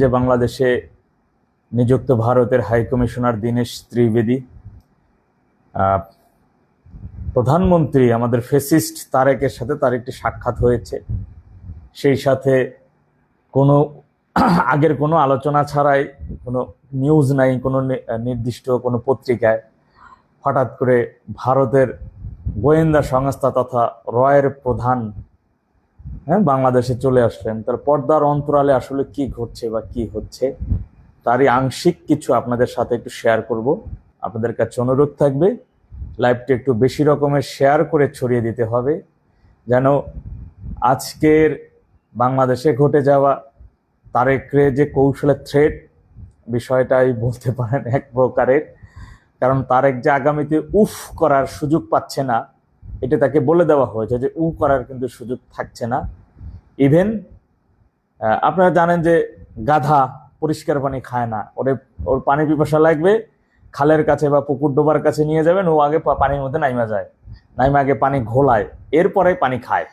যে বাংলাদেশে নিযুক্ত ভারতের হাই কমিশনার দীনেশ ত্রিবেদী প্রধানমন্ত্রী আমাদের ফেসিস্ট তারেকের সাথে তার একটি সাক্ষাৎ হয়েছে। সেই সাথে কোনো আগের কোনো আলোচনা ছাড়াই, কোনো নিউজ নাই, কোনো নির্দিষ্ট কোনো পত্রিকায় হঠাৎ করে ভারতের গোয়েন্দা সংস্থা তথা রয়ের প্রধান বাংলাদেশে চলে আসলেন। তার পর্দার অন্তরালে আসলে কি ঘটছে বা কি হচ্ছে তারই আংশিক কিছু আপনাদের সাথে একটু শেয়ার করব। আপনাদের কাছে অনুরোধ থাকবে লাইভটি একটু বেশি রকমের শেয়ার করে ছড়িয়ে দিতে হবে, যেন আজকের বাংলাদেশে ঘটে যাওয়া তারেকরে যে কৌশলের থ্রেট বিষয়টাই বলতে পারেন এক প্রকারের। কারণ তারেক যে আগামীতে উফ করার সুযোগ পাচ্ছে না, এটা তাকে বলে দেওয়া হয়েছে যে উ করার কিন্তু সুযোগ থাকছে না। ইভেন আপনারা জানেন যে গাধা পরিষ্কার পানি খায় না, ওর পানি পিপাসা লাগবে খালের কাছে বা পুকুর ডোবার কাছে নিয়ে যাবেন, ও আগে পানির মধ্যে নাইমা যায়, নাইমা আগে পানি ঘোলায়, এরপরে পানি খায়।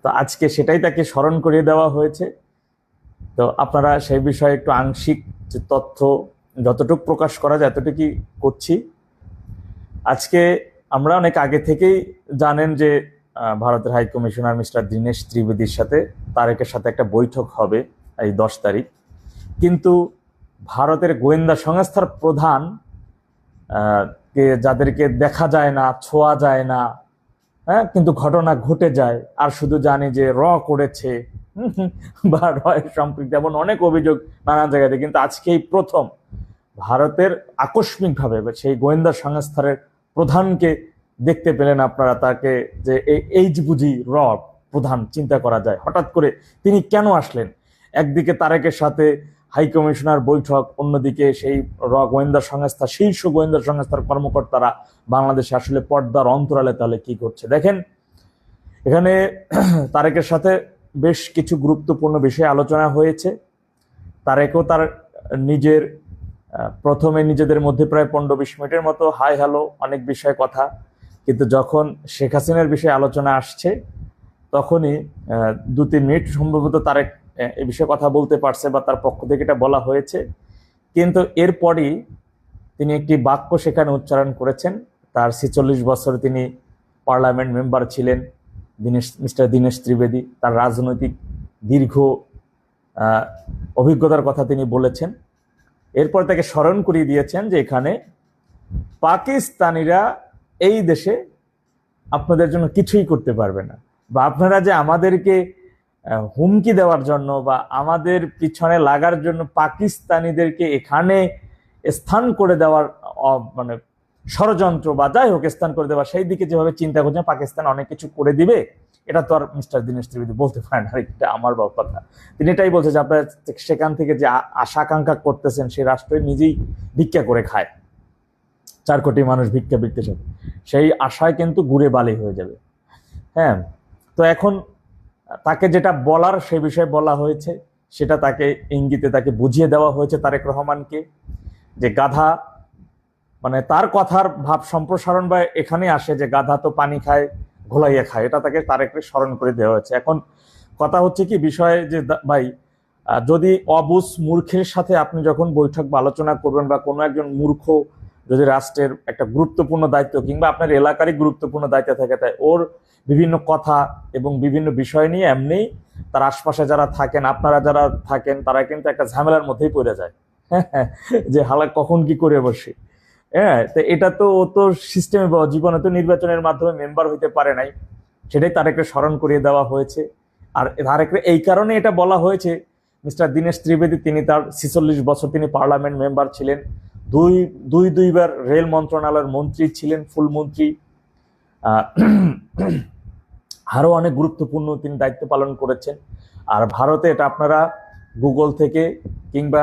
তো আজকে সেটাই তাকে স্মরণ করিয়ে দেওয়া হয়েছে। তো আপনারা সেই বিষয়ে একটু আংশিক যে তথ্য যতটুকু প্রকাশ করা যায় এতটুকুই করছি। আজকে আমরা অনেক আগে থেকেই জানেন যে ভারতের হাই কমিশনার মিস্টার দীনেশ ত্রিবেদীর সাথে তারেকের সাথে একটা বৈঠক হবে এই 10 তারিখ। কিন্তু ভারতের গোয়েন্দা সংস্থার প্রধান যাদেরকে দেখা যায় না, ছোঁয়া যায় না, কিন্তু ঘটনা ঘটে যায়, আর শুধু জানি যে করেছে বা রয়ের সম্পৃক্ত, এমন অনেক অভিযোগ নানা জায়গাতে। কিন্তু আজকেই প্রথম ভারতের আকস্মিকভাবে সেই গোয়েন্দা সংস্থার প্রধানকে দেখতে পেলেন আপনারা। তাকে যে এই বুঝি প্রধান চিন্তা করা যায়, হঠাৎ করে তিনি কেন আসলেন? একদিকে তারেকের সাথে হাই কমিশনার বৈঠক, অন্যদিকে সেই গোয়েন্দা সংস্থা, শীর্ষ গোয়েন্দা সংস্থার কর্মকর্তারা বাংলাদেশে আসলে পর্দার অন্তরালে তাহলে কি করছে দেখেন। এখানে তারেকের সাথে বেশ কিছু গুরুত্বপূর্ণ বিষয়ে আলোচনা হয়েছে। তারেকও তার নিজের প্রথমে নিজেদের মধ্যে প্রায় 15-20 মিনিটের মতো হাই হ্যালো অনেক বিষয়ে কথা, কিন্তু যখন শেখ হাসিনার বিষয়ে আলোচনা আসছে তখনই 2-3 মিনিট সম্ভবত তারেক এই বিষয়ে কথা বলতে পারছে বা তার পক্ষ থেকে এটা বলা হয়েছে। কিন্তু এরপরই তিনি একটি বাক্য সেখানে উচ্চারণ করেছেন। তার 46 বছর তিনি পার্লামেন্ট মেম্বার ছিলেন মিস্টার দীনেশ ত্রিবেদী, তার রাজনৈতিক দীর্ঘ অভিজ্ঞতার কথা তিনি বলেছেন। এরপর তাকে স্মরণ করিয়ে দিয়েছেন যে এখানে পাকিস্তানিরা এই দেশে আপনাদের জন্য কিছুই করতে পারবে না, বা আপনারা যে আমাদেরকে হুমকি দেওয়ার জন্য বা আমাদের পিছনে লাগার জন্য পাকিস্তানিদেরকে এখানে স্থান করে দেওয়ার মানে ষড়যন্ত্র বা যাই হোক স্থান করে দেওয়া, সেই দিকে যেভাবে চিন্তা করছেন পাকিস্তান অনেক কিছু করে দিবে, এটা তো আর মিস্টার দীনেশ ত্রিবেদী বলতে পারেন। আর এটা আমার কথা, তিনি এটাই বলছে যে আপনারা সেখান থেকে যে আশা আকাঙ্ক্ষা করতেছেন সেই রাষ্ট্র নিজেই ভিক্ষা করে খায়, 4 কোটি মানুষ ভিক্ষা বিকতে চায়, সেই আশায় কিন্তু গুড়ে বালি হয়ে যাবে। তো এখন তাকে যেটা বলার সে বিষয়ে বলা হয়েছে, সেটা তাকে ইঙ্গিতে তাকে বুঝিয়ে দেওয়া হয়েছে তারেক রহমানকে, যে গাধা মানে তার কথার ভাব সম্প্রসারণ বা এখানে আসে যে গাধা তো পানি খায় ঘোলাইয়া খায়, এটা তাকে তারেককে স্মরণ করে দেওয়া হয়েছে। এখন কথা হচ্ছে কি বিষয়ে যে ভাই, যদি অবুঝ মূর্খের সাথে আপনি যখন বৈঠক বা আলোচনা করবেন, বা কোনো একজন মূর্খ যদি রাষ্ট্রের একটা গুরুত্বপূর্ণ দায়িত্ব কিংবা আপনার এলাকারই গুরুত্বপূর্ণ দায়িত্ব থাকে, তাই ওর বিভিন্ন কথা এবং বিভিন্ন বিষয় নিয়ে এমনি তার আশপাশে যারা থাকেন, আপনারা যারা থাকেন, তারা কিন্তু একটা ঝামেলার মধ্যেই পড়ে যায় যে হালা কখন কি করে বসে। তো এটা তো ও তো সিস্টেমে বা জীবনে তো নির্বাচনের মাধ্যমে মেম্বার হইতে পারে নাই, সেটাই তারেককে স্মরণ করিয়ে দেওয়া হয়েছে। আর তারেককে এই কারণে এটা বলা হয়েছে, মিস্টার দীনেশ ত্রিবেদী তিনি তার 46 বছর তিনি পার্লামেন্ট মেম্বার ছিলেন, দুইবার রেল মন্ত্রণালয়ের মন্ত্রী ছিলেন, ফুল মন্ত্রী, আরো অনেক গুরুত্বপূর্ণ তিনি দায়িত্ব পালন করেছেন। আর ভারতে এটা আপনারা গুগল থেকে কিংবা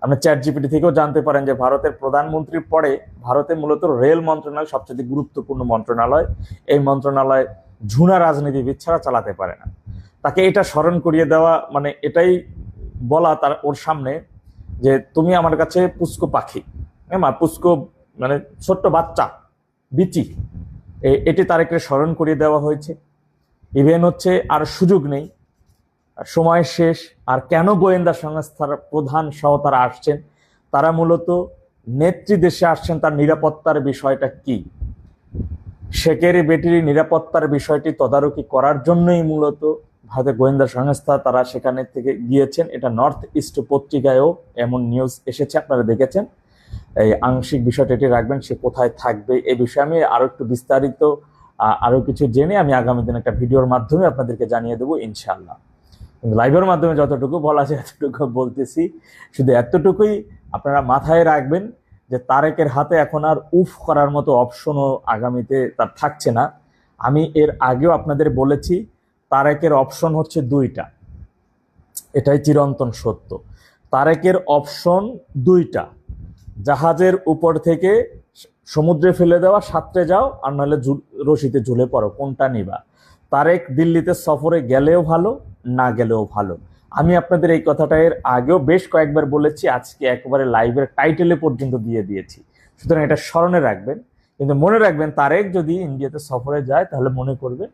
আপনার চ্যাট জিপিটি থেকেও জানতে পারেন যে ভারতের প্রধানমন্ত্রীর পরে ভারতে মূলত রেল মন্ত্রণালয় সবচেয়ে গুরুত্বপূর্ণ মন্ত্রণালয়। এই মন্ত্রণালয় ঝুনা রাজনীতিবিদ ছাড়া চালাতে পারে না। তাকে এটা স্মরণ করিয়ে দেওয়া, মানে এটাই বলা তার ওর সামনে যে তুমি আমার কাছে পুষ্ক পাখি, পুষ্ক মানে ছোট্ট বাচ্চা বিচি, এটি তারেককে স্মরণ করিয়ে দেওয়া হয়েছে। ইভেন হচ্ছে আর সুযোগ নেই, সময় শেষ। আর কেন গোয়েন্দা সংস্থার প্রধান সহ তারা আসছেন? তারা মূলত নেত্রী দেশে আসছেন, তার নিরাপত্তার বিষয়টা কি, শেখের বেটির নিরাপত্তার বিষয়টি তদারকি করার জন্যই মূলত ভারতের গোয়েন্দা সংস্থা তারা সেখানে থেকে গিয়েছেন। এটা নর্থ ইস্ট পত্রিকায়ও এমন নিউজ এসেছে, আপনারা দেখেছেন। এই আংশিক বিষয়টা এটি রাখবেন, সে কোথায় থাকবে এই বিষয়ে আমি আরো একটু বিস্তারিত আরো কিছু জেনে আমি আগামী দিন একটা ভিডিওর মাধ্যমে আপনাদেরকে জানিয়ে দেবো ইনশাআল্লাহ। লাইভের মাধ্যমে যতটুকু বলা যায় এতটুকু বলতেছি। শুধু এতটুকুই আপনারা মাথায় রাখবেন যে তারেকের হাতে এখন আর উফ করার মতো অপশনও আগামীতে তার থাকছে না। আমি এর আগেও আপনাদের বলেছি তারেকের অপশন হচ্ছে দুইটা, এটাই চিরন্তন সত্য। তারেকের অপশন দুইটা, জাহাজের উপর থেকে সমুদ্রে ফেলে দেওয়া, সাঁতরে যাও, আর নাহলে রশিতে ঝুলে পড়ো, কোনটা নিবা? তারেক দিল্লিতে সফরে গেলেও ভালো, না গেলেও ভালো। আমি আপনাদের এই কথাটা এর আগেও বেশ কয়েকবার বলেছি, আজকে একেবারে লাইভের টাইটেলে পর্যন্ত দিয়ে দিয়েছি। সুতরাং এটা স্মরণে রাখবেন। কিন্তু মনে রাখবেন, তারেক যদি ইন্ডিয়াতে সফরে যায় তাহলে মনে করবে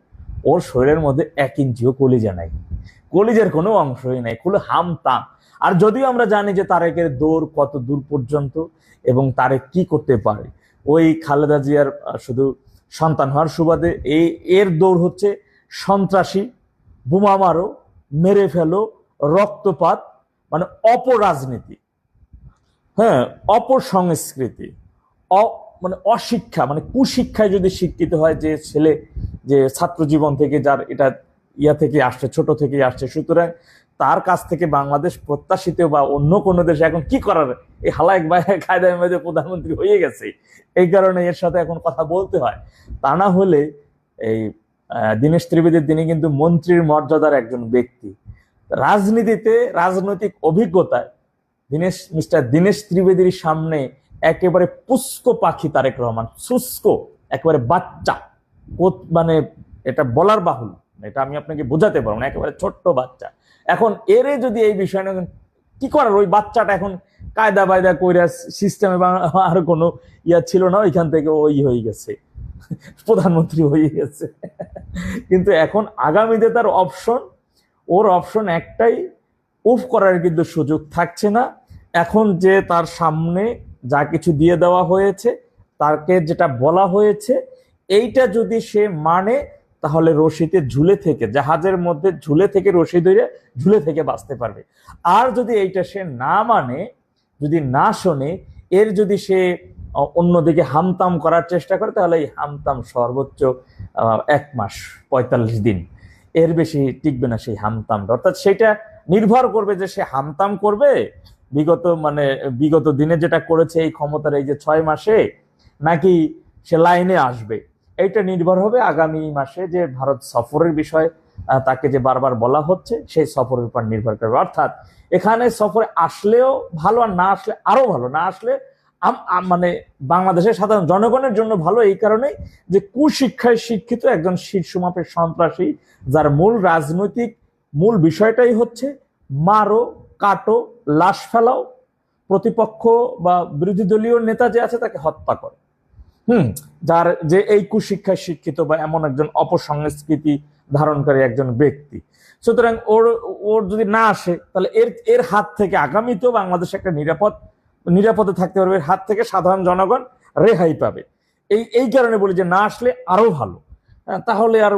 ওর শরীরের মধ্যে 1 ইঞ্চিও কলিজা নাই, কলিজার কোনো অংশই নাই, খুলে হামতাম। আর যদিও আমরা জানি যে তারেকের দৌড় কত দূর পর্যন্ত এবং তারেক কি করতে পারে, ওই খালেদা জিয়ার শুধু সন্তান হওয়ার সুবাদে এর দৌড় হচ্ছে সন্ত্রাসী, বোমা মারো, মেরে ফেলো, রক্তপাত, মানে অপরাজনীতি, হ্যাঁ, অপসংস্কৃতি, মানে অশিক্ষা, মানে কুশিক্ষায় যদি শিক্ষিত হয় যে ছেলে, যে ছাত্র জীবন থেকে যার এটা থেকে আসছে, ছোট থেকে আসছে, সুতরাং তার কাছ থেকে বাংলাদেশ প্রত্যাশিত বা অন্য কোনো দেশে এখন কি করার, এই হালায় কায়দায় মেয়েদের প্রধানমন্ত্রী হয়ে গেছে, এই কারণে এর সাথে এখন কথা বলতে হয়। তা না হলে এই দীনেশ ত্রিবেদী, তিনি কিন্তু মন্ত্রীর মর্যাদার একজন ব্যক্তি, রাজনীতিতে রাজনৈতিক অভিজ্ঞতায় মিস্টার দীনেশ ত্রিবেদীর সামনে একেবারে পুষ্ক পাখি তারেক রহমান, শুষ্ক একেবারে বাচ্চা, মানে এটা বলার বাহুল, এটা আমি আপনাকে বোঝাতে পারবো না, একেবারে ছোট্ট বাচ্চা। এখন এরে যদি এই বিষয় না কি করার, ওই বাচ্চাটা এখন কায়দা বায়দা কইরা সিস্টেমে আর কোনো ছিল না, ওইখান থেকে ওই হয়ে গেছে, প্রধানমন্ত্রী হয়ে গেছে। কিন্তু এখন আগামীতে তার ওর অপশন একটাই, উফ করার কিন্তু সুযোগ থাকছে না। এখন যে তার সামনে যা কিছু দিয়ে দেওয়া হয়েছে, তাকে যেটা বলা হয়েছে, এইটা যদি সে মানে তাহলে রশিতে ঝুলে থেকে, জাহাজের মধ্যে ঝুলে থেকে রশি ধরে ঝুলে থেকে বাঁচতে পারবে। আর যদি এইটা সে না মানে, যদি না শোনে, এর যদি সে অন্যদিকে হামতাম করার চেষ্টা করে, তাহলে এই হামতাম সর্বোচ্চ 1 মাস 45 দিন, এর বেশি টিকবে না সেই হামতামটা। অর্থাৎ সেটা নির্ভর করবে যে সে হামতাম করবে বিগত দিনে যেটা করেছে এই ক্ষমতার এই যে 6 মাসে, নাকি সে লাইনে আসবে। এইটা নির্ভর হবে আগামী মাসে যে ভারত সফরের বিষয় তাকে যে বারবার বলা হচ্ছে, সেই সফরের উপর নির্ভর করবে। অর্থাৎ এখানে সফরে আসলেও ভালো, আর না আসলে আরো ভালো। না আসলে মানে বাংলাদেশের সাধারণ জনগণের জন্য ভালো, এই কারণে যে কুশিক্ষায় শিক্ষিত একজন শীর্ষমাপের সন্ত্রাসী, যার রাজনৈতিক মূল বিষয়টাই হচ্ছে মারো, কাটো, লাশ ফেলাও, প্রতিপক্ষ বা বিরোধী দলীয় নেতা যে আছে তাকে হত্যা করে, যার যে এই কুশিক্ষায় শিক্ষিত বা এমন একজন অপসংস্কৃতি ধারণকারী একজন ব্যক্তি। সুতরাং ওর যদি না আসে, তাহলে এর হাত থেকে আগামীতেও বাংলাদেশ একটা নিরাপদে থাকতে পারবে, এর হাত থেকে সাধারণ জনগণ রেহাই পাবে। এই কারণে বলি যে না আসলে আরো ভালো। তাহলে আর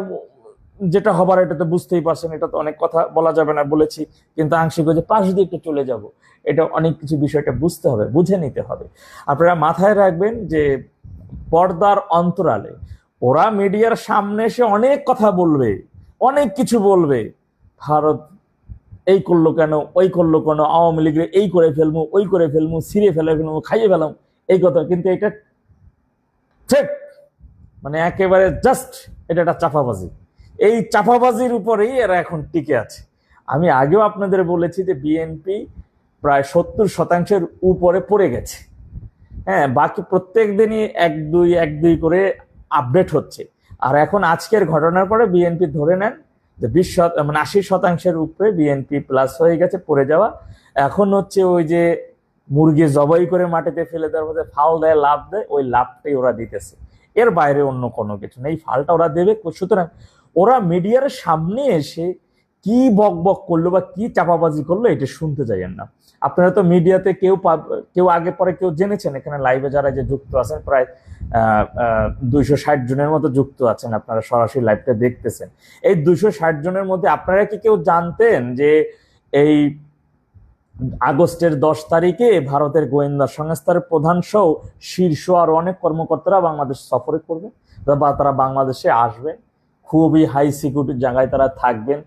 যেটা হবার, এটা তো বুঝতেই পারছেন, এটা তো অনেক কথা বলা যাবে না বলেছি, কিন্তু আংশিক যে পাশ দিয়ে একটু চলে যাব, এটা অনেক কিছু বিষয়টা বুঝতে হবে, বুঝে নিতে হবে। আপনারা মাথায় রাখবেন যে পর্দার অন্তরালে ওরা মিডিয়ার সামনে এসে অনেক কথা বলবে, অনেক কিছু বলবে, ভারত এই করলো কেন, ওই করলো কেন, আওয়ামী লীগের এই করে ফেলবো, ওই করে ফেলবো, ছিঁড়ে ফেলবো, খাইয়ে ফেলাম, এই কথা। কিন্তু এটা ঠিক মানে একেবারে জাস্ট এটা একটা চাপাবাজি। এই চাপাবাজির উপরেই এরা এখন টিকে আছে। আমি আগেও আপনাদের বলেছি যে বিএনপি প্রায় 70% উপরে পড়ে গেছে। হ্যাঁ, বাকি প্রত্যেক দিনই 1-2 করে আপডেট হচ্ছে। আর এখন আজকের ঘটনার পরে বিএনপি ধরে নেন যে 80% উপরে বিএনপি প্লাস হয়ে গেছে পড়ে যাওয়া। এখন হচ্ছে ওই যে মুরগি জবাই করে মাটিতে ফেলে দেওয়ার মধ্যে ফাল দেয়, লাভ দেয়, ওই লাভটাই ওরা দিতেছে, এর বাইরে অন্য কোনো কিছু নেই। ফালটা ওরা দেবে। সুতরাং ওরা মিডিয়ার সামনে এসে কি বক বক করলো বা কি চাপাবাজি করলো এটা শুনতে যাইয়েন না। আপনারা তো মিডিয়াতে কেউ আগে পরে কেউ জেনেছেন, এখানে লাইভে যারা যে যুক্ত আছেন প্রায় 260 জনের মতো যুক্ত আছেন, আপনারা সরাসরি লাইভটা দেখতেছেন। এই 260 জনের মধ্যে আপনারা কি কেউ জানতেন যে এই আগস্টের 10 তারিখে ভারতের গোয়েন্দা সংস্থার প্রধান সহ শীর্ষ আরো অনেক কর্মকর্তারা বাংলাদেশ সফরে করবেন বা তারা বাংলাদেশে আসবেন, খুবই হাই সিকিউরিটির জায়গায় তারা থাকবেন?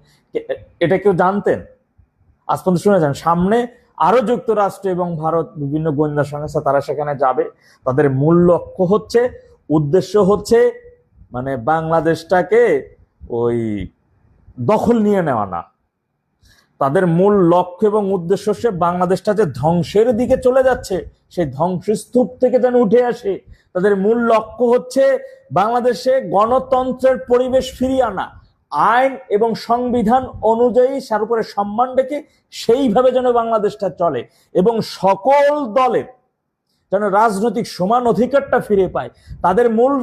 এটা কেউ জানতেন? আজ পর্যন্ত শুনেছেন? সামনে আরো যুক্তরাষ্ট্র এবং ভারত বিভিন্ন গোয়েন্দা সংস্থা তারা সেখানে যাবে। তাদের মূল লক্ষ্য হচ্ছে, উদ্দেশ্য হচ্ছে মানে বাংলাদেশটাকে ওই দখল নিয়ে নেওয়া না। তাদের মূল লক্ষ্য এবং উদ্দেশ্য হচ্ছে বাংলাদেশটা যে ধ্বংসের দিকে চলে যাচ্ছে সেই ধ্বংসস্তূপ থেকে যেন উঠে আসে। তাদের মূল লক্ষ্য হচ্ছে বাংলাদেশে গণতন্ত্রের পরিবেশ ফিরিয়ে আনা, আইন এবং সংবিধান অনুযায়ী তার উপরে সম্মান রেখে সেইভাবে যেন বাংলাদেশটা চলে এবং সকল দলের যেন রাজনৈতিক সমান অধিকারটা ফিরে পায়। তাদের মূল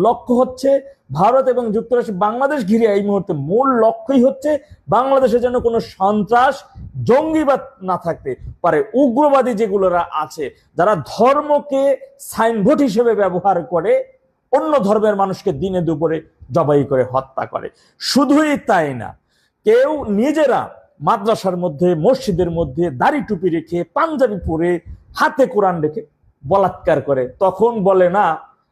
লক্ষ্য হচ্ছে ভারত এবং যুক্তরাষ্ট্র বাংলাদেশ ঘিরে এই মুহূর্তে মূল লক্ষ্যই হচ্ছে বাংলাদেশে যেন কোনো সন্ত্রাস জঙ্গিবাদ না থাকতে পারে। উগ্রবাদী যেগুলোরা আছে, যারা ধর্মকে সাইনবোর্ড হিসেবে ব্যবহার করে অন্য ধর্মের মানুষকে দিনে দুপুরে জবাই করে হত্যা করে। শুধুই তাই না, কেউ নিজেরা মাদ্রাসার মধ্যে মসজিদের মধ্যে দাড়ি টুপি রেখে পাঞ্জাবি পরে হাতে কোরআন রেখে বলাৎকার করে, তখন বলে না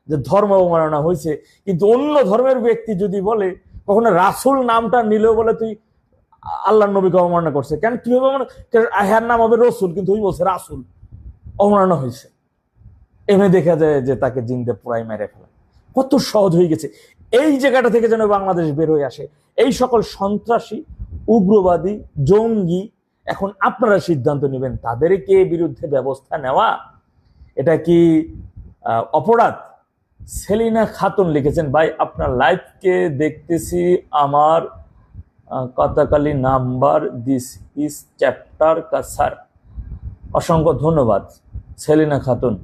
যে ধর্ম অবমাননা হয়েছে। কিন্তু অন্য ধর্মের ব্যক্তি যদি বলে, কখনো রাসুল নামটা নিলেও বলে তুই আল্লাহ নবীকে অবমাননা করছে। কেন তুই হ্যার নাম হবে রসুল, কিন্তু ওই বলছে রাসুল, অবমাননা হয়েছে। এমনি দেখা যায় যে তাকে জিন্দে পুরাই মেরে ফেলা। কত সহজ হয়ে গেছে। এই জায়গাটা থেকে যেন বাংলাদেশ বের হয়ে আসে। এই সকল সন্ত্রাসী, উগ্রবাদী, জঙ্গি, এখন আপনারা সিদ্ধান্ত নেবেন তাদেরকে বিরুদ্ধে ব্যবস্থা নেওয়া এটা কি অপরাধ? সেলিনা খাতুন লিখেছেন, ভাই আপনার লাইভকে দেখতেছি, আমার Kathakali number this is chapter কা স্যার। অসংখ্য ধন্যবাদ সেলিনা খাতুন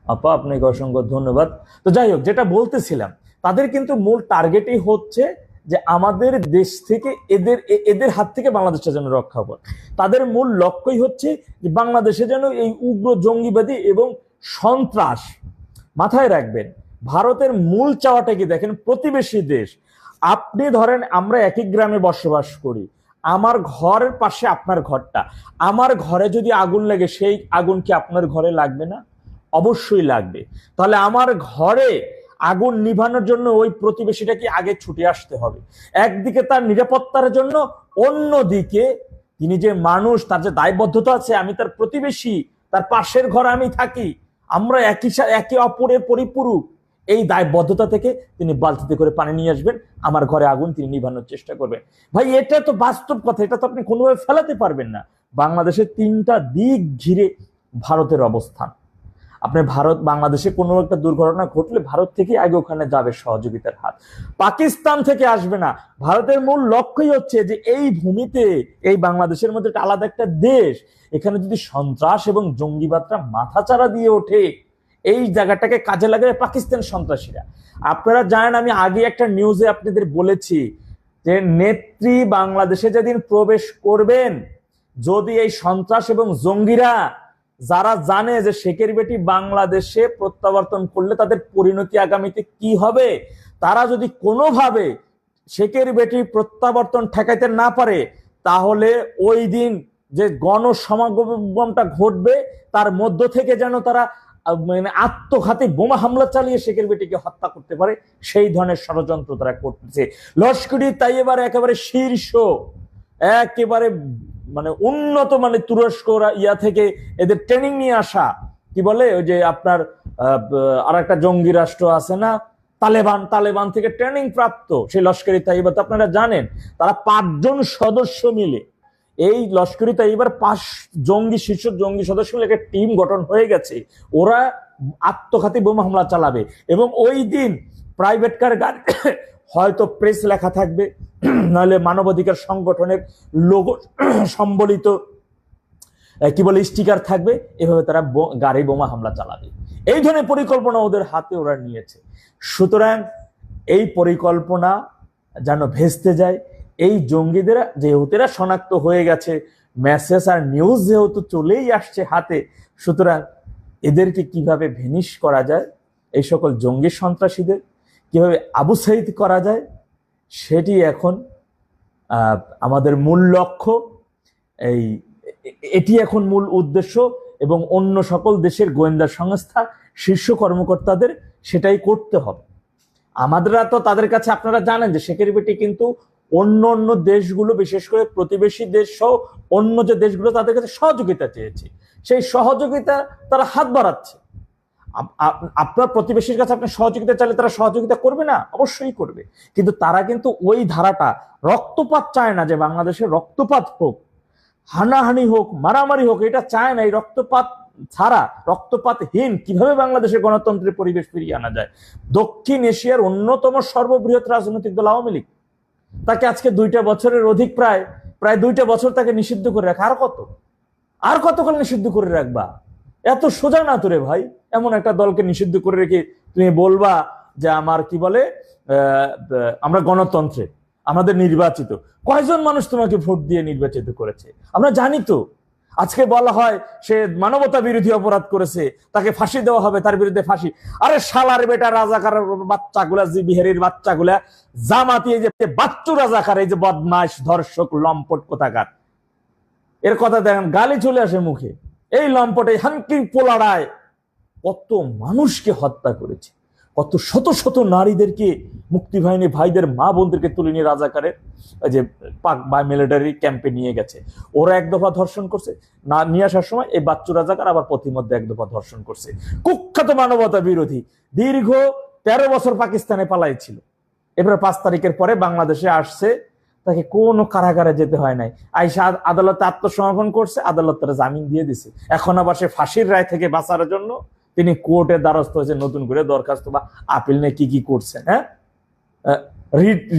আপা, আপনাকে অসংখ্য ধন্যবাদ। তো যাই হোক, যেটা বলতেছিলাম, তাদের কিন্তু মূল টার্গেটই হচ্ছে যে আমাদের দেশ থেকে এদের হাত থেকে বাংলাদেশটা যেন রক্ষা পায়। তাদের মূল লক্ষ্যই হচ্ছে যে বাংলাদেশে যেন এই উগ্র জঙ্গিবাদী এবং সন্ত্রাস। মাথায় রাখবেন, ভারতের মূল চাওয়াটা কি দেখেন, প্রতিবেশী দেশ। আপনি ধরেন আমরা একই গ্রামে বসবাস করি, আমার ঘরের পাশে আপনার ঘরটা, আমার ঘরে যদি আগুন লাগে সেই আগুন কি আপনার ঘরে লাগবে না? অবশ্যই লাগবে। তাহলে আমার ঘরে আগুন নিভানোর জন্য ওই প্রতিবেশীটা কি আগে ছুটে আসতে হবে, একদিকে তার নিরাপত্তার জন্য, অন্যদিকে তিনি যে মানুষ, তার যে দায়বদ্ধতা আছে, আমি তার প্রতিবেশী, তার পাশের ঘরে আমি থাকি, আমরা একে অপরের পরিপূরক। এই দায়বদ্ধতা থেকে তিনি বালতিতে করে পানি নিয়ে আসবেন, আমার ঘরে আগুন তিনি নিভানোর চেষ্টা করবেন। ভাই এটা তো বাস্তব কথা, এটা তো আপনি কোনোভাবে ফেলাতে পারবেন না। বাংলাদেশের 3টা দিক ঘিরে ভারতের অবস্থান। আপনি বাংলাদেশে কোনো একটা দুর্ঘটনা ঘটলে ভারত থেকে আগে ওখানে যাবে সহযোগিতার হাত, পাকিস্তান থেকে আসবে না। ভারতের মূল লক্ষ্যই হচ্ছে যে এই ভূমিতে, এই বাংলাদেশের মধ্যে একটা আলাদা একটা দেশ, এখানে যদি সন্ত্রাস এবং জঙ্গিবাদটা মাথাচাড়া দিয়ে ওঠে, এই জায়গাটাকে কাজে লাগাবে পাকিস্তান সন্ত্রাসীরা। আপনারা জানেন, আমি আগে একটা নিউজে আপনাদের বলেছি যে নেত্রী বাংলাদেশে যেদিন প্রবেশ করবেন, যদি এই সন্ত্রাস এবং জঙ্গিরা, যারা জানে যে শেখের বেটি বাংলাদেশে প্রত্যাবর্তন করলে তাদের পরিণতি আগামীতে কি হবে, তারা যদি কোনোভাবে শেখের বেটি প্রত্যাবর্তন ঠেকাইতে না পারে, তাহলে ওই দিন যে গণসমাগমটা ঘটবে তার মধ্য থেকে যেন তারা মানে আত্মঘাতী বোমা হামলা চালিয়ে শেখের বেটিকে হত্যা করতে পারে, সেই ধরনের ষড়যন্ত্র তারা করতেছে। লস্করি তাইয়েবার একেবারে শীর্ষ, একেবারে মানে উন্নত, মানে তুরস্ক ইয়া থেকে এদের ট্রেনিং নিয়ে আসা, কি বলে ওই যে আপনার আর একটা জঙ্গি রাষ্ট্র আছে না তালেবান থেকে ট্রেনিং প্রাপ্ত সেই লস্করি তাইবা। তো আপনারা জানেন তারা 5 জন সদস্য মিলে, এই লস্করি তাইবার 5 শীর্ষ জঙ্গি সদস্য মিলে একটা টিম গঠন হয়ে গেছে। ওরা আত্মঘাতী বোমা হামলা চালাবে এবং ওই দিন প্রাইভেট কার গাড়ি হয়তো প্রেস লেখা থাকবে, নাহলে মানবাধিকার সংগঠনের লোগো সম্বলিত কি বলে স্টিকার থাকবে, এভাবে তারা গাড়ি বোমা হামলা চালাবে। এই ধরনের পরিকল্পনা ওদের হাতে ওরা নিয়েছে। সুতরাং এই পরিকল্পনা যেন ভেস্তে যায়, এই জঙ্গিদের যেহেতু এরা শনাক্ত হয়ে গেছে, মেসেজ আর নিউজ যেহেতু চলেই আসছে হাতে, সুতরাং এদেরকে কিভাবে ভেনিশ করা যায়, এই সকল জঙ্গি সন্ত্রাসীদের কিভাবে আবু সাইদ করা যায়, সেটি এখন আমাদের মূল লক্ষ্য। এটি এখন মূল উদ্দেশ্য, এবং অন্য সকল দেশের গোয়েন্দা সংস্থা শীর্ষ কর্মকর্তাদের সেটাই করতে হবে। আমাদেররা তো তাদের কাছে, আপনারা জানেন যে সেক্রেটারি কিন্তু অন্য অন্য দেশগুলো, বিশেষ করে প্রতিবেশী দেশ সহ অন্য যে দেশগুলো তাদের কাছে সহযোগিতা চেয়েছে, সেই সহযোগিতা তারা হাত বাড়াচ্ছে। আপনার প্রতিবেশীর কাছে আপনি সহযোগিতা চাইলে তারা সহযোগিতা করবে না? অবশ্যই করবে। কিন্তু তারা কিন্তু ওই ধারাটা, রক্তপাত চায় না, যে বাংলাদেশে রক্তপাত হোক, হানাহানি হোক, মারামারি হোক, এটা চায় না। এই রক্তপাত ছাড়া, রক্তপাতহীন কিভাবে বাংলাদেশের গণতন্ত্রের পরিবেশ ফিরিয়ে আনা যায়? দক্ষিণ এশিয়ার অন্যতম সর্ববৃহৎ রাজনৈতিক দল আওয়ামী লীগ, তাকে আজকে 2টা বছরের অধিক, প্রায় 2টা বছর তাকে নিষিদ্ধ করে রাখা। আর কতকাল নিষিদ্ধ করে রাখবা? এত সোজা না তো রে ভাই। এমন একটা দলকে নিষিদ্ধ করে রেখে তুমি বলবা যে আমার কি বলে আমরা গণতন্ত্রে, আমাদের নির্বাচিত। কয়জন মানুষ তোমাকে ভোট দিয়ে নির্বাচিত করেছে? আমরা জানি তো। আজকে বলা হয় সে মানবতা বিরোধী অপরাধ করেছে, তাকে ফাঁসি দেওয়া হবে, তার বিরুদ্ধে ফাঁসি। আরে শালার বেটা, রাজাকার বাচ্চাগুলা, জি বিহারির বাচ্চাগুলা, জামাতি, এই যে বাচ্চু রাজাকার, এই যে বদমাশ, ধর্ষক, লম্পট কোথাকার, এর কথা দেখেন গালি চলে আসে মুখে। এই লম্পট, এই হাঙ্কির পোলাড়ায় কত মানুষকে হত্যা করেছে, কত শত শত নারীদেরকে, মুক্তিবাহিনী ভাইদের, মা বোনদেরকে তুলে নিয়ে রাজাকারের যে পাক বা মিলিটারি ক্যাম্পে নিয়ে গেছে। ওরা এক দফা ধর্ষণ করছে, না নিয়ে আসার সময় এই বাচ্চু রাজাকার আবার প্রতিমধ্যে এক দফা ধর্ষণ করছে। কুখ্যাত মানবতা বিরোধী, দীর্ঘ 13 বছর পাকিস্তানে পালাইছিল। এবার 5 তারিখের পরে বাংলাদেশে আসছে, তাকে কোনো কারাগারে যেতে হয় নাই, আইসা আদালতে আত্মসমর্পণ করছে, আদালত তারা জামিন দিয়ে দিছে। এখন আবার সে ফাঁসির রায় থেকে বাঁচার জন্য তিনি কোর্টের দ্বারস্থ হয়েছে, নতুন করে দরখাস্ত বা আপিল নিয়ে কি করছেন, হ্যাঁ,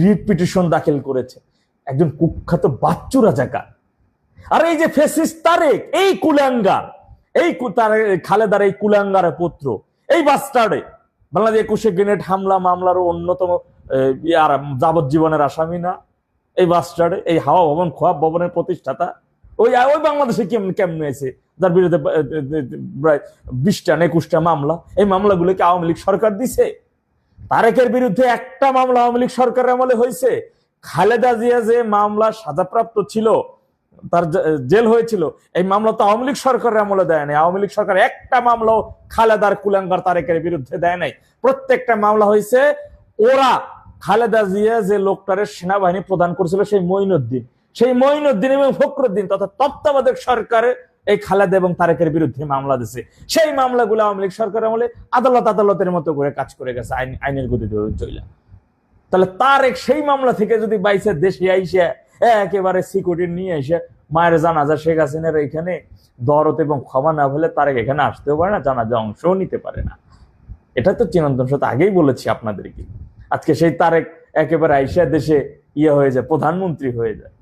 রিট পিটিশন দাখিল করেছে। একজন কুখ্যাত বাচ্চু রাজাকার। আর এই যে ফেসিস্ট তারেক, এই কুলাঙ্গার, এই খালেদার এই কুলাঙ্গারের পুত্র, এই বাস্টার্ডে বাংলাদেশ 21 গ্রেনেড হামলা মামলার অন্যতম আর যাবজ্জীবনের আসামি না? এই বাস্টার্ডে, এই হাওয়া ভবন, খোয়াব ভবনের প্রতিষ্ঠাতা, ওই বাংলাদেশে কেমন হয়েছে, যার বিরুদ্ধে প্রায় 20টা না 21টা মামলা। এই মামলাগুলোকে আওয়ামী লীগ সরকার দিছে? তারেকের বিরুদ্ধে একটা মামলা আওয়ামী লীগ সরকারের আমলে হয়েছে। খালেদা জিয়া যে মামলা সাজাপ্রাপ্ত ছিল, তার জেল হয়েছিল, এই মামলা তো আওয়ামী লীগ সরকারের আমলে দেয় নাই। আওয়ামী লীগ সরকার একটা মামলাও খালেদার কুলাঙ্গার তারেকের বিরুদ্ধে দেয় নাই। প্রত্যেকটা মামলা হয়েছে ওরা, খালেদা জিয়া যে লোকটারে সেনাবাহিনী প্রদান করেছিল, সেই মঈনুদ্দিন এবং ফখরুদ্দিন তথা তত্ত্বাবধায়ক সরকারে এই খালেদা এবং তারেকের বিরুদ্ধে মামলা দিছে। সেই মামলাগুলো আওয়ামী লীগ সরকার আমলে আদালতের মতো করে কাজ করে গেছে, আইনের গতিতে চলে। তাহলে তারেক সেই মামলা থেকে যদি বাইসে দেশে আইসে একেবারে সিকিউরিটি নিয়ে এসে মায়ের জানাজা শেখ হাসিনার এখানে দরদ এবং ক্ষমা না হলে তারেক এখানে আসতেও পারে না, জানাজা অংশও নিতে পারে না। এটা তো চিরন্তন সত্য, আগেই বলেছি আপনাদেরকে। আজকে সেই তারেক একেবারে আইসা দেশে হয়ে যায়, প্রধানমন্ত্রী হয়ে যায়।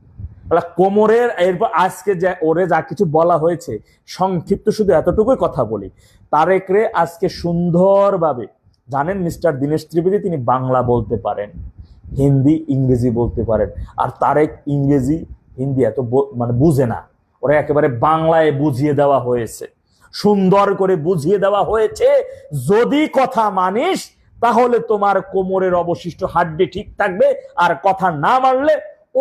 কোমরের এরপর আজকে ওরে যা কিছু বলা হয়েছে, সংক্ষিপ্ত শুধু এতটুকুই কথা বলি। তারেক রে আজকে সুন্দরভাবে, জানেন মিস্টার দীনেশ ত্রিবেদী তিনি বাংলা বলতে পারেন, হিন্দি, ইংরেজি বলতে পারেন। আর তারেক ইংরেজি হিন্দি এত মানে বুঝে না, ওরা একেবারে বাংলায় বুঝিয়ে দেওয়া হয়েছে, সুন্দর করে বুঝিয়ে দেওয়া হয়েছে। যদি কথা মানিস তাহলে তোমার কোমরের অবশিষ্ট হাড্ডি ঠিক থাকবে, আর কথা না মানলে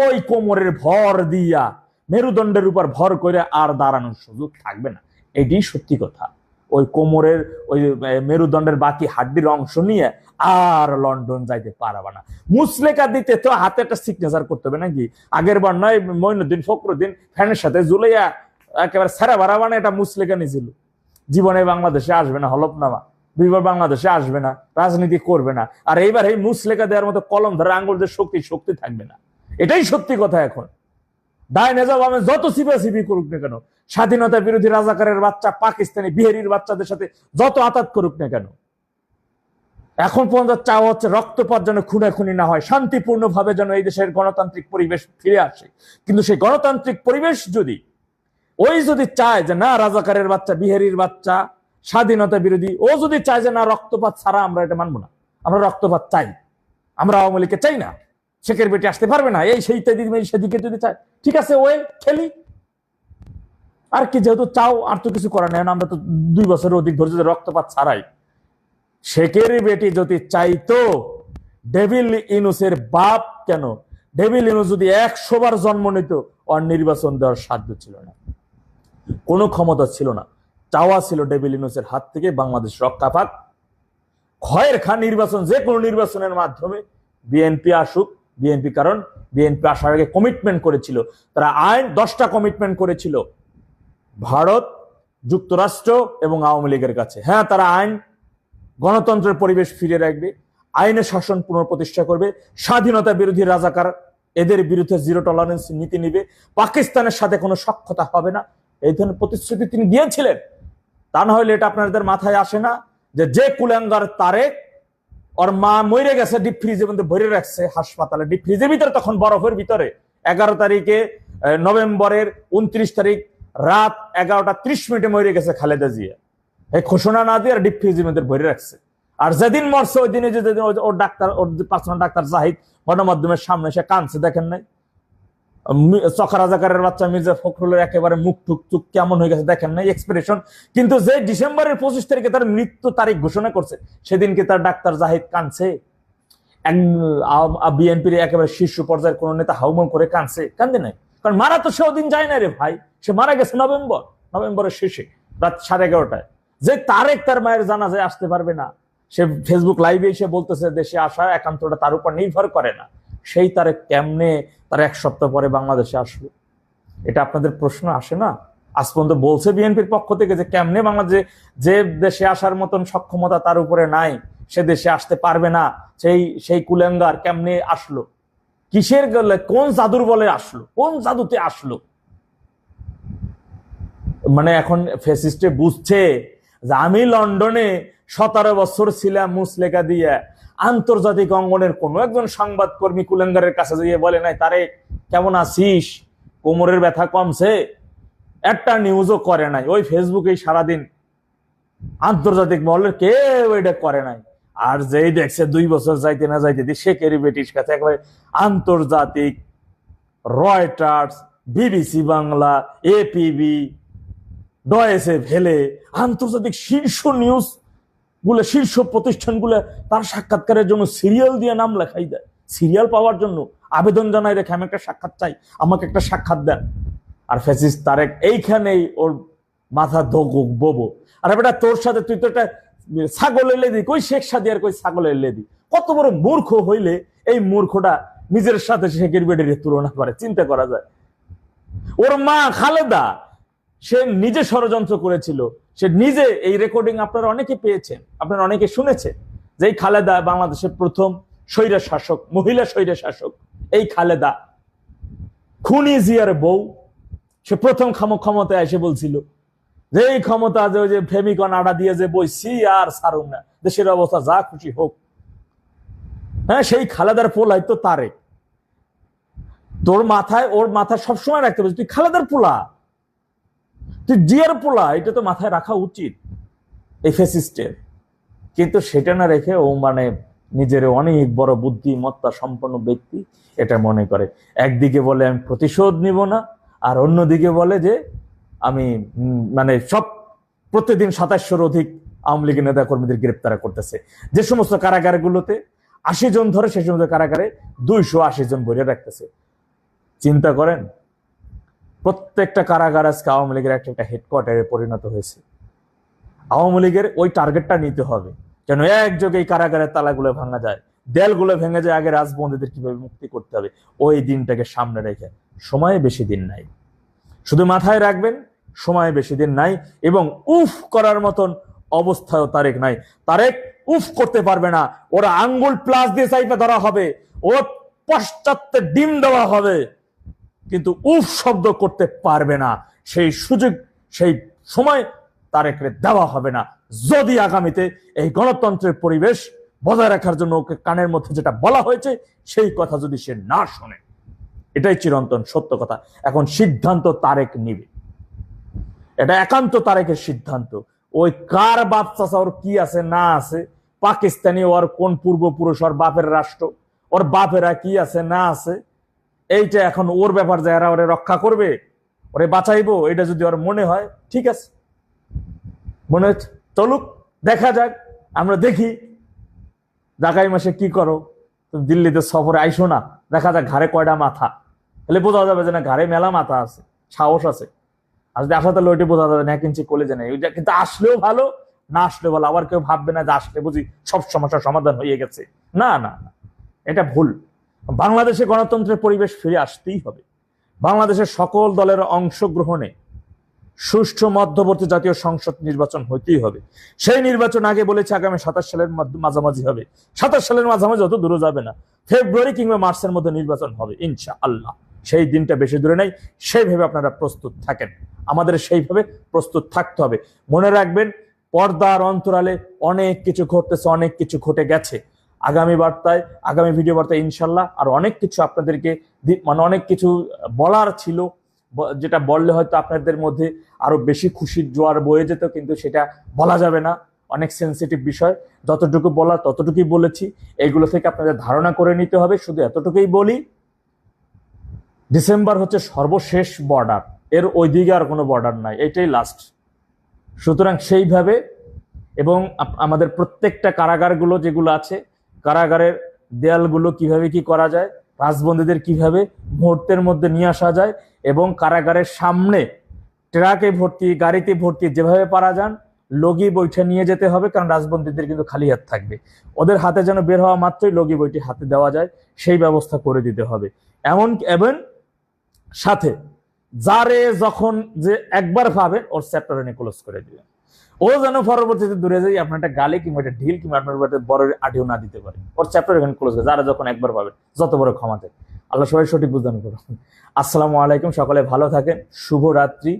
ওই কোমরের ভর দিয়া, মেরুদণ্ডের উপর ভর করে আর দাঁড়ানোর সুযোগ থাকবে না। এটাই সত্যি কথা। ওই কোমরের ওই মেরুদণ্ডের বাকি হাড্ডির অংশ নিয়ে আর লন্ডন যাইতে পারবা না। মুসলেকা দিতে তো হাতে একটা সিগনেচার করতে হবে নাকি? আগের বার নয় মঈনুদ্দিন ফখরুদ্দিন ফ্যানের সাথে জুলাইয়া একেবারে সারা বারাবানে এটা মুসলেকা নিয়েছিল, জীবনে বাংলাদেশে আসবে না, হলফনামা দুইবার বাংলাদেশে আসবে না, রাজনীতি করবে না। আর এইবার এই মুসলেকা দেওয়ার মতো কলম ধরে আঙ্গুলদের শক্তি থাকবে না। এটাই সত্যি কথা। এখন আমি যত সিপাসিপি করুক না কেন, স্বাধীনতা বিরোধী রাজাকারের বাচ্চা, পাকিস্তানি বিহারির বাচ্চাদের সাথে যত আতাত করুক না কেন, এখন পর্যন্ত চাওয়া হচ্ছে রক্তপাত যেন খুনাখুনি না হয়, শান্তিপূর্ণ ভাবে যেন এই দেশের গণতান্ত্রিক পরিবেশ ফিরে আসে। কিন্তু সেই গণতান্ত্রিক পরিবেশ যদি চায় যে না রাজাকারের বাচ্চা, বিহারির বাচ্চা, স্বাধীনতা বিরোধী, ও যদি চায় যে না রক্তপাত ছাড়া আমরা এটা মানবো না, আমরা রক্তপাত চাই, আমরা আওয়ামী লীগকে চাই না, শেখের বেটি আসতে পারবে না, এই সেই সেদিকে যদি চায় ঠিক আছে ওই খেলি। আর কি, যেহেতু চাও আর তো কিছু করার নেই, আমরা তো 2 বছরের অধিক ধরে যদি রক্তপাত ছাড়াই। শেখের বেটি যদি চাইতো, ডেভিল ইউনূসের বাপ কেন, ডেভিল ইউনূস যদি 100 বার জন্ম নিত, আর নির্বাচন দেওয়ার সাধ্য ছিল না, কোনো ক্ষমতা ছিল না। চাওয়া ছিল ডেভিল ইউনূসের হাত থেকে বাংলাদেশ রক্ষা পাক, খয়ের খা নির্বাচন, যে কোনো নির্বাচনের মাধ্যমে বিএনপি আসুক। বিএনপি, কারণ বিএনপি আসার আগে কমিটমেন্ট করেছিল, তারা আইন 10টা কমিটমেন্ট করেছিল ভারত, যুক্তরাষ্ট্র এবং আওয়ামী লীগের কাছে। হ্যাঁ, তারা আইন, গণতন্ত্রের পরিবেশ ফিরে রাখবে, আইনের শাসন পুনঃপ্রতিষ্ঠা করবে, স্বাধীনতা বিরোধী রাজাকার এদের বিরুদ্ধে জিরো টলারেন্স নীতি নিবে, পাকিস্তানের সাথে কোনো সখ্যতা হবে না, এই ধরনের প্রতিশ্রুতি তিনি দিয়েছিলেন। তা না হলে এটা আপনাদের মাথায় আসে না যে কুলাঙ্গার তারেক, ওর মা মরে গেছে, ডিপ ফ্রিজের মধ্যে ভরে রাখছে হাসপাতালে, ডিপ ফ্রিজের ভিতরে, তখন বরফের ভিতরে, 11 তারিখে নভেম্বরের 29 তারিখ রাত 11টা 30 মিনিটে মরে গেছে খালেদা জিয়া। এই ঘোষণা না দিয়ে ডিপ ফ্রিজের মধ্যে ভরে রাখছে। আর যেদিন মরছে ওই দিনে, যেদিন ওর ডাক্তার, ওর পার্সোনাল ডাক্তার জাহিদ গণমাধ্যমের সামনে সে কাঁদছে, দেখেন নাই? চকা রাজাকারের বাচ্চা মির্জা ফখরুলের একেবারে মুখ টুক চুক কেমন হয়ে গেছে, দেখেন নাই এক্সপ্রেশন? কিন্তু যে ডিসেম্বরের 25 তারিখে তার মৃত্যু তারিখ ঘোষণা করছে, সেদিনকে তার ডাক্তার জাহিদ কাঁদছে? বিএনপির একেবারে শীর্ষ পর্যায়ের কোন নেতা হাউমাউ করে কাঁদছে? কান্দে নাই, কারণ মারা তো সে ওদিন যায় না রে ভাই, সে মারা গেছে নভেম্বরের শেষে রাত 11:30টায়। যে তারেক তার মায়ের জানাজায় আসতে পারবে না, সে ফেসবুক লাইভে এসে বলতেছে দেশে আসা একান্তটা তার উপর নির্ভর করে না, সেই তারেক কেমনে তার 1 সপ্তাহ পরে বাংলাদেশে আসলো? এটা আপনাদের প্রশ্ন আসে না? আজ পর্যন্ত বলছে বিএনপির পক্ষ থেকে যে কেমনে বাংলাদেশে, যে দেশে আসার মতন সক্ষমতা তার উপরে নাই, সে দেশে আসতে পারবে না, সেই কুলাঙ্গার কেমনে আসলো? কিসের গলে, কোন জাদুর বলে আসলো, কোন জাদুতে আসলো? মানে এখন ফ্যাসিস্টে বুঝছে যে আমি লন্ডনে 17 বছর ছিলাম মুসলেকা দিয়ে, আন্তর্জাতিক অঙ্গনের কোন একজন সংবাদকর্মী কুলাঙ্গারের কাছে গিয়ে বলে নাই তারে কেমন আছিস, কোমরের ব্যথা কমছে? একটা নিউজও করে নাই। ওই ফেসবুকে সারাদিন আন্তর্জাতিক মহলের কেউ এটা করে নাই। আর যেই দেখছে 2 বছর যাইতে না যাইতে শেখের বেটির কাছে একেবারে আন্তর্জাতিক Reuters, BBC Bangla, APB, ডয়েসে Welle, আন্তর্জাতিক শীর্ষ নিউজ গুলো, শীর্ষ প্রতিষ্ঠানগুলো তার সাক্ষাৎকারের জন্য সিরিয়াল দিয়ে নাম লেখাই দেয়। সিরিয়াল পাওয়ার জন্য আবেদন জানাই রেখে, আমি একটা সাক্ষাৎ চাই, আমাকে একটা সাক্ষাৎ দেন। আর ফ্যাসিস্ট তারেক এইখানেই ওর মাথা ধোক বোবো। আর বেটা তোর সাথে তুই তো একটা ছাগলের লেদি, কই শেখ সাদিয়ার কই ছাগলের লেদি? কত বড় মূর্খ হইলে এই মূর্খটা নিজের সাথে শেখের বেডের তুলনা করে? চিন্তা করা যায়। ওর মা খালেদা, সে নিজে ষড়যন্ত্র করেছিল, সে নিজে, এই রেকর্ডিং আপনারা অনেকে পেয়েছেন, আপনারা অনেকে শুনেছেন, যে এই খালেদা বাংলাদেশের প্রথম স্বৈরা শাসক, মহিলা স্বৈরা শাসক। এই খালেদা খুনি জিয়ার বউ, সে প্রথম ক্ষমতায় এসে বলছিল যে এই ক্ষমতা, যে ওই যে ফেমিকন আড়া দিয়ে যে বইছি আর সারুন না, দেশের অবস্থা যা খুশি হোক। হ্যাঁ, সেই খালেদার পোলাই তো তারেক। তোর মাথায়, ওর মাথায় সবসময় রাখতে পারছিস তুই খালেদার পোলা, তুই জিয়ার পোলা, এটা তো মাথায় রাখা উচিত এই ফ্যাসিস্টের। কিন্তু সেটা না রেখে ও মানে নিজের অনেক বড় বুদ্ধিমত্তা সম্পন্ন ব্যক্তি এটা মনে করে। একদিকে বলে আমি প্রতিশোধ নিব না, আর অন্যদিকে বলে যে আমি মানে সব প্রতিদিন 2700-র অধিক আওয়ামী লীগের নেতা কর্মীদের গ্রেপ্তার করতেছে। যে সমস্ত কারাগারগুলোতে 80 জন ধরে, সে সমস্ত কারাগারে 280 জন ভরে রাখতেছে। চিন্তা করেন, প্রত্যেকটা কারাগার আজকে আওয়ামী লীগের একটা হেডকোয়ার্টারে পরিণত হয়েছে। আওয়ামী লীগের ওই টার্গেটটা নিতে হবে যেন একযোগে এই কারাগারের তালাগুলো ভাঙা যায়, দেয়ালগুলো ভেঙে যায়, আগে রাজবন্দীদের কিভাবে মুক্তি করতে হবে, ওই দিনটাকে সামনে রেখে। সময় বেশি দিন নাই, শুধু মাথায় রাখবেন সময় বেশি দিন নাই, এবং উফ করার মতন অবস্থায় তারেক নাই। তারেক উফ করতে পারবে না, ওরা আঙ্গুল প্লাস দিয়ে চাইপে ধরা হবে, ওর পশ্চাতে ডিম দেওয়া হবে, কিন্তু উফ শব্দ করতে পারবে না। সেই সুযোগ, সেই সময় তারেকরে দেওয়া হবে না, যদি আগামীতে এই গণতন্ত্রের পরিবেশ বজায় রাখার জন্য ওকে কানের মধ্যে যেটা বলা হয়েছে সেই কথা যদি সে না শোনে। এটাই চিরন্তন সত্য কথা। এখন সিদ্ধান্ত তারেক নিবে, এটা একান্ত তারেকের সিদ্ধান্ত। ওই কার বাপ চাচা ওর কি আছে না আছে, পাকিস্তানি ওর কোন পূর্বপুরুষ, ওর বাপের রাষ্ট্র, ওর বাপেরা কি আছে না আছে এইটা এখন ওর ব্যাপার, যে এরা ওরে রক্ষা করবে, ওরে বাঁচাইবো, এটা যদি ওর মনে হয় ঠিক আছে, মনে হচ্ছে চলুক, দেখা যাক, আমরা দেখি ঢাকাই মাসে কি করো, তুমি দিল্লিতে সফরে আইসো না, দেখা যাক ঘাড়ে কয়টা মাথা, তাহলে বোঝা যাবে যে না ঘাড়ে মেলা মাথা আছে, সাহস আছে। আর যদি আসা তাহলে ওইটা বোঝা যাবে না 1 ইঞ্চি কলেজে নেই ওইটা, কিন্তু আসলেও ভালো, না আসলেও ভালো। আবার কেউ ভাববে না যে আসলে বুঝি সব সমস্যার সমাধান হয়ে গেছে, না না না, এটা ভুল। বাংলাদেশে গণতন্ত্রের পরিবেশ ফিরে আসতেই হবে। বাংলাদেশের সকল দলের অংশগ্রহণে সুষ্ঠু মধ্যবর্তী জাতীয় সংসদ নির্বাচন হইতেই হবে। সেই নির্বাচন আগে বলেছে আগামী 27 সালের মাঝামাঝি হবে। 27 সালের মাঝামাঝি যত দূরে যাবে না, ফেব্রুয়ারি কিংবা মার্চের মধ্যে নির্বাচন হবে ইনশাআল্লাহ। সেই দিনটা বেশি দূরে নাই, সেইভাবে আপনারা প্রস্তুত থাকেন, আমাদের সেইভাবে প্রস্তুত থাকতে হবে। মনে রাখবেন, পর্দার অন্তরালে অনেক কিছু ঘটতেছে, অনেক কিছু ঘটে গেছে। আগামী বার্তায়, আগামী ভিডিও বার্তায় ইনশাল্লাহ আর অনেক কিছু আপনাদেরকে মানে অনেক কিছু বলার ছিল, যেটা বললে হয়তো আপনাদের মধ্যে আরো বেশি খুশির জোয়ার বয়ে যেত, কিন্তু সেটা বলা যাবে না, অনেক সেন্সিটিভ বিষয়। যতটুকু বলার ততটুকুই বলেছি, এইগুলো থেকে আপনাদের ধারণা করে নিতে হবে। শুধু এতটুকুই বলি, ডিসেম্বর হচ্ছে সর্বশেষ বর্ডার, এর ওই দিকে আর কোনো বর্ডার নাই, এটাই লাস্ট। সুতরাং সেইভাবে, এবং আমাদের প্রত্যেকটা কারাগারগুলো যেগুলো আছে, কারাগারের দেয়ালগুলো কিভাবে কি করা যায়, রাজবন্দীদের কিভাবে মুহূর্তের মধ্যে নিয়ে আসা যায়, এবং কারাগারের সামনে ট্রাকে ভর্তি, গাড়িতে ভর্তি, যেভাবে পারা যান লগি বইটা নিয়ে যেতে হবে, কারণ রাজবন্দীদের কিন্তু খালি হাত থাকবে, ওদের হাতে যেন বের হওয়া মাত্রই লগি বইটি হাতে দেওয়া যায়, সেই ব্যবস্থা করে দিতে হবে। এবং সাথে যারে যখন যে একবার পাবেন ওর চ্যাপ্টার এনে ক্লোজ করে দিবেন, ও যেন পরবর্তীতে দূরে যাই আপনার একটা গালে কিংবা একটা ঢিল কিংবা আপনার বড় আটিও না দিতে পারে, ওর চ্যাপ্টার এখানে ক্লোজ করে, যারা যখন একবার পাবেন, যত বড় ক্ষমা চাই। আল্লাহ সবাই সঠিক বুঝদান করুন। আসসালামু আলাইকুম, সকলে ভালো থাকেন, শুভরাত্রি।